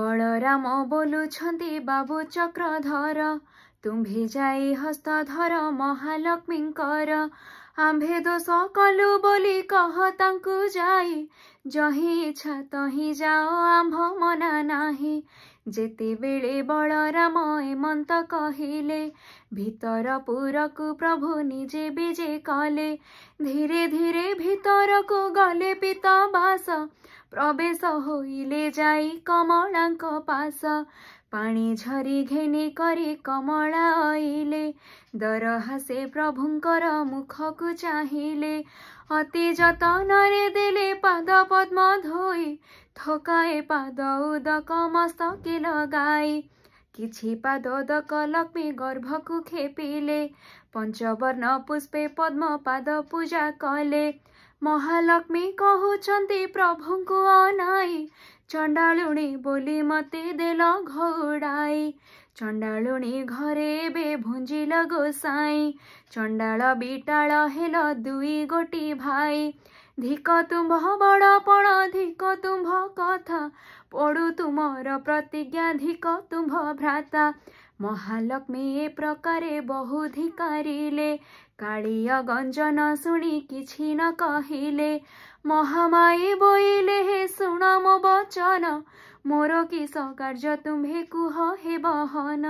बलराम बोलुछन्ति बाबु चक्रधर तुम्भे जाई हस्तधर महालक्ष्मींकर आम्भे दोष कलु बोली कह तांकु जाई जही इच्छा तही जाओ आम्भ मना नाही। जेते बेले बलराम एमंत कहिले भीतर पुरकु प्रभु निजे विजे कले धीरे धीरे भीतर को गले पीतवास प्रवेश होइले जाई कमलांक पास पानी झरी घेनी करी कमला आइले दर हासे प्रभुंकर मुखकु चाहिले अति जतनरे देले पाद पद्म धोई थकाए पाद उदक मस्तके लगाई किछि पादोदक लक्ष्मी गर्भकु खेपिले पंचवर्ण पुष्पे पद्म पाद पूजा कले महालक्ष्मी कहउछन्ति प्रभुंकु अनाई चंडालुणी बोली मते देल घौड़ाई चंडालुणी घरे बे भुंजिल गोसाई चंडाल बिटाल हेल दुई गोटी भाई धिक तुम्भ बड़पण धिक तुम्भ कथा पड़ू तुमर प्रतिज्ञा धिक तुम्भ भ्राता महालक्ष्मी ए प्रकारे बहु धिकारिले कालिया गंजन शुणी किछि न कहिले महामाई बोइले हे शुण मो वचन मोर किस कार्य तुम्हे कुह हे बहन।